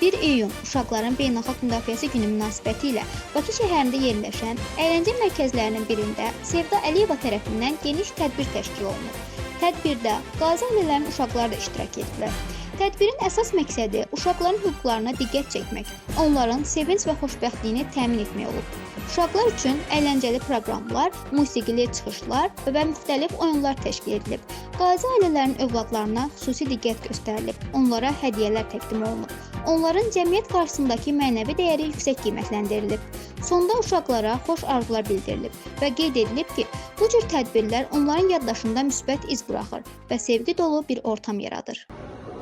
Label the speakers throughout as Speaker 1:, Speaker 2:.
Speaker 1: 1 iyun Uşaqların Beynəlxalq Müdafiəsi Günü münasibətilə Bakı şəhərində yerləşən əyləncə mərkəzlərinin birində Sevda Əliyeva tərəfindən geniş tədbir təşkil olunub. Tədbirdə qazi ailələrin uşaqları da iştirak etdilər. Tədbirin əsas məqsədi uşaqların hüquqlarına diqqət çəkmək, onların sevinç və xoşbəxtliyini təmin etmək olub. Uşaqlar üçün əyləncəli proqramlar, musiqili çıxışlar və müxtəlif oyunlar təşkil edilib. Qazi ailələrin övladlarına xüsusi diqqət göstərilib, onlara hədiyyələr təqdim olunub. Onların cəmiyyət qarşısındakı mənəvi dəyəri yüksək qiymətləndirilib. Sonda uşaqlara xoş arzular bildirilib və qeyd edilib ki, bu cür tədbirlər onların yaddaşında müsbət iz buraxır və sevgi dolu bir ortam yaradır.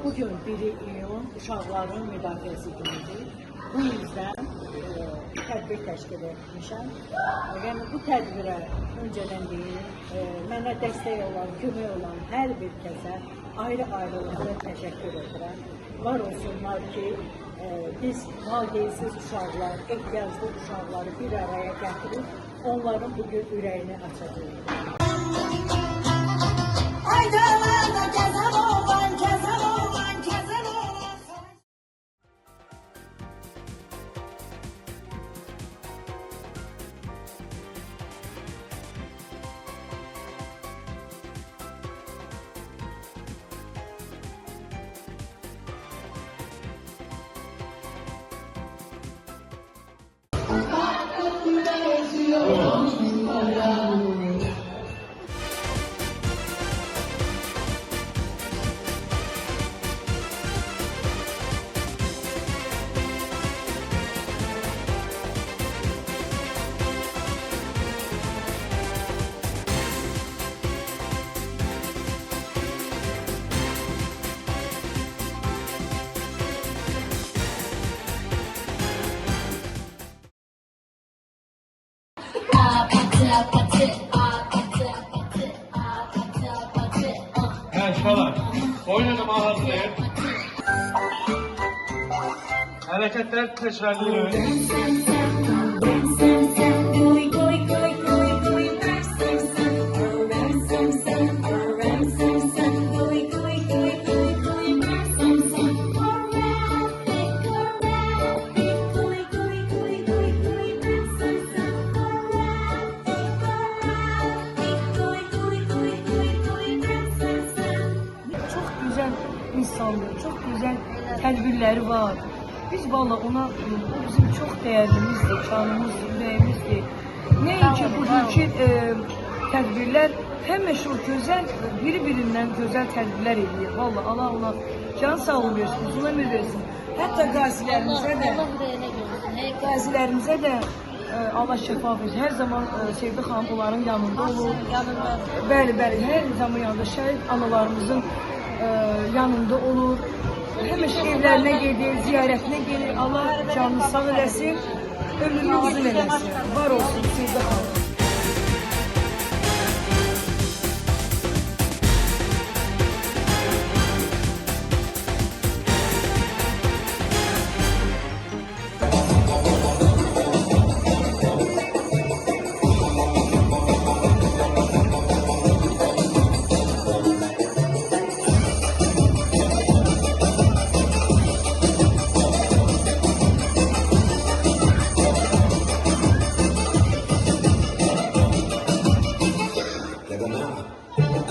Speaker 2: Bugün 1 iyun Uşaqların Müdafiəsi Günüdür. Bu yüzden tədbir təşkil etmişəm. Yəni bu tədbirə öncədən deyim, mənə dəstək olan, kömək olan hər bir kəsə ayrı-ayrı təşəkkür edirəm. Var olsunlar ki, biz valideynsiz uşaqlar, ehtiyaclı uşaqları bir araya gətirib, onların bugün ürəyini açacağıq.
Speaker 3: Şalar, oyunuma hazırlayın. Hareketler teşerli.
Speaker 4: İnsanlar, çok güzel tədbirləri var. Biz valla ona, o bizim çok değerlimizdir, canımızdır, ürəyimizdir. Neyinki bugünkü tədbirlər həmişə o gözəl, biri-birindən gözəl tədbirlər edir. Valla Allah ona can sağlığı versin, uzun ömür versin. Hətta qazilərimizə də Allah şəfa versin. Hər zaman Sevda xanım onların yanında olur. Bəli, hər zaman yanında şəhid analarımızın yanında olur. Həmişə evlərinə gedir, ziyarətinə gelir. Allah canını sağ eləsin, ömrünü uzun eləsin. Var olsun Sevda xanım.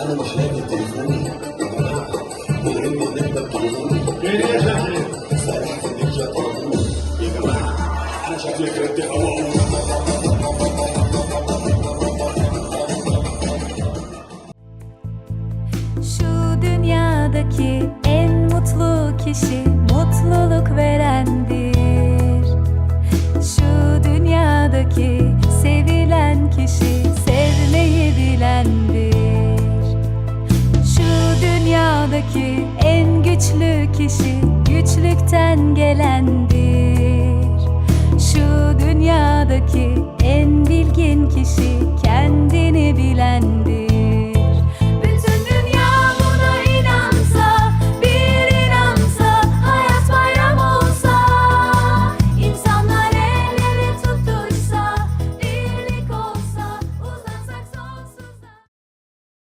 Speaker 5: أنا مش لاقي تليفوني يا جماعة مهم إن أنت تطلبوني سارح في النينجا طلبوني يا جماعة أنا شكلي كرهت هواهم.
Speaker 6: Şu dünyadaki en mutlu kişi mutluluk verendir. Şu dünyadaki sevilen kişi sevmeyi bilendir. Dünyadaki en güçlü kişi güçlükten gelendir. Şu dünyadaki en bilgin kişi kendini bilendir.